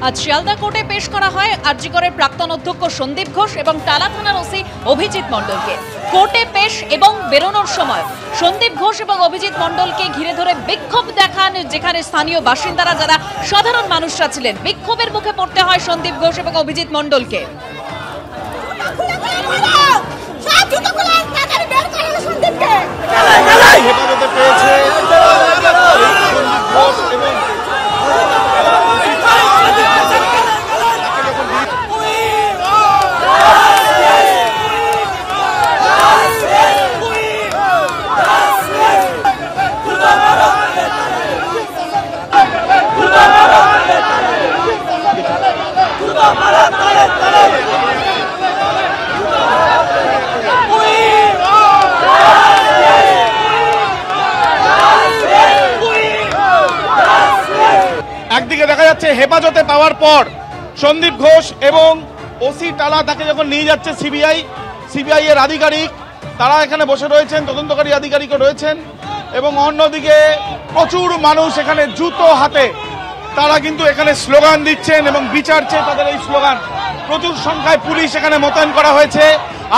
আজ শিয়ালদা কোর্টে পেশ করা হয় আরজিকরের প্রাক্তন অধ্যক্ষ সন্দীপ ঘোষ এবং টালা থানার ওসি অভিজিৎ মণ্ডলকে। কোর্টে পেশ এবং বেরোনোর সময় সন্দীপ ঘোষ এবং অভিজিৎ মণ্ডলকে ঘিরে ধরে বিক্ষোভ দেখান যেখানে স্থানীয় বাসিন্দারা, যারা সাধারণ মানুষরা ছিলেন। বিক্ষোভের মুখে পড়তে হয় সন্দীপ ঘোষ এবং অভিজিৎ মণ্ডলকে। একদিকে দেখা যাচ্ছে হেফাজতে পাওয়ার পর সন্দীপ ঘোষ এবং ওসি টালা তাকে যখন নিয়ে যাচ্ছে সিবিআই এর আধিকারিক, তারা এখানে বসে রয়েছেন, তদন্তকারী আধিকারিকও রয়েছেন, এবং অন্যদিকে প্রচুর মানুষ এখানে জুতো হাতে তারা কিন্তু এখানে স্লোগান দিচ্ছেন এবং বিচার চেয়ে তাদের এই স্লোগান। প্রচুর সংখ্যায় পুলিশ এখানে মোতায়েন করা হয়েছে।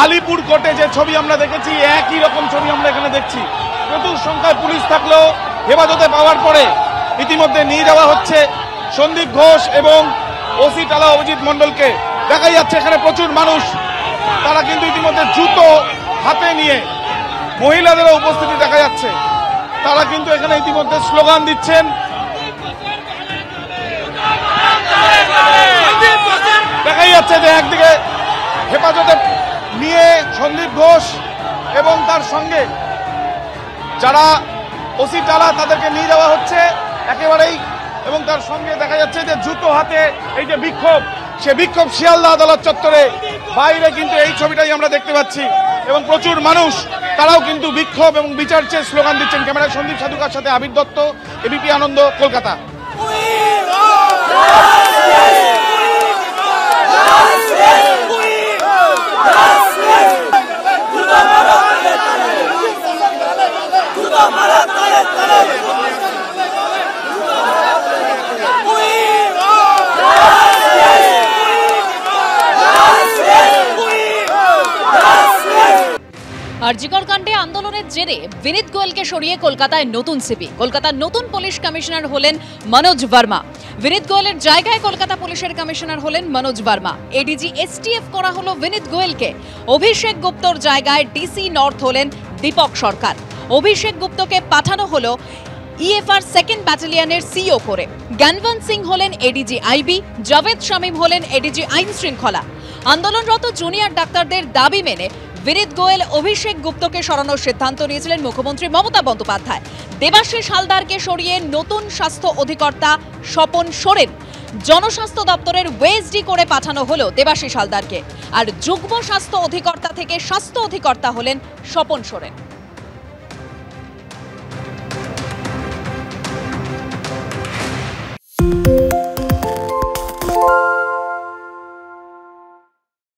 আলিপুর কোর্টে যে ছবি আমরা দেখেছি একই রকম ছবি আমরা এখানে দেখছি। প্রচুর সংখ্যায় পুলিশ থাকলেও হেফাজতে পাওয়ার পরে ইতিমধ্যে নিয়ে যাওয়া হচ্ছে সন্দীপ ঘোষ এবং ওসি টালা অভিজিৎ মণ্ডলকে। দেখা যাচ্ছে এখানে প্রচুর মানুষ, তারা কিন্তু ইতিমধ্যে জুতো হাতে নিয়ে, মহিলাদেরও উপস্থিতি দেখা যাচ্ছে, তারা কিন্তু এখানে ইতিমধ্যে স্লোগান দিচ্ছেন। দেখাই যাচ্ছে যে একদিকে হেফাজতে নিয়ে সন্দীপ ঘোষ এবং তার সঙ্গে যারা ওসি টালা তাদেরকে নিয়ে যাওয়া হচ্ছে একেবারেই, এবং তার সঙ্গে দেখা যাচ্ছে যে জুতো হাতে এই যে বিক্ষোভ, সে বিক্ষোভ শিয়ালদা আদালত চত্বরে বাইরে কিন্তু এই ছবিটাই আমরা দেখতে পাচ্ছি, এবং প্রচুর মানুষ তারাও কিন্তু বিক্ষোভ এবং বিচার চেয়ে স্লোগান দিচ্ছেন। ক্যামেরায় সন্দীপ সাধুকার সাথে আবির দত্ত, এবিপি আনন্দ, কলকাতা। আরজিকর কাণ্ডে আন্দোলনের জেরে বিনীত গোয়েলকে সরিয়ে কলকাতায় নতুন সিপি, কলকাতার নতুন পুলিশ কমিশনার হলেন মনোজ ভার্মা। বিনীত গোয়েলের জায়গায় কলকাতা পুলিশের কমিশনার হলেন মনোজ ভার্মা। এডিজি এসটিএফ করা হলো বিনীত গোয়েলকে। অভিষেক গুপ্তর জায়গায় ডিসি নর্থ হলেন দীপক সরকার। অভিষেক গুপ্তকে পাঠানো হলো ইএফআর সেকেন্ড ব্যাটালিয়নের সিও করে। জ্ঞানবন্ত সিং হলেন এডিজি আইবি, জাভেদ শামীম হলেন এডিজি আইন শৃঙ্খলা। আন্দোলনরত জুনিয়র ডাক্তারদের দাবি মেনে বিনীত গোয়েল অভিষেক গুপ্তকে সরানোর সিদ্ধান্ত নিয়েছিলেন মুখ্যমন্ত্রী মমতা বন্দ্যোপাধ্যায়। দেবাশিস হালদারকে সরিয়ে নতুন স্বাস্থ্য অধিকর্তা স্বপন সোরেন। জনস্বাস্থ্য দপ্তরের ওয়েসডি করে পাঠানো হলো দেবাশিস হালদারকে, আর যুগ্ম স্বাস্থ্য অধিকর্তা থেকে স্বাস্থ্য অধিকর্তা হলেন স্বপন সোরেন।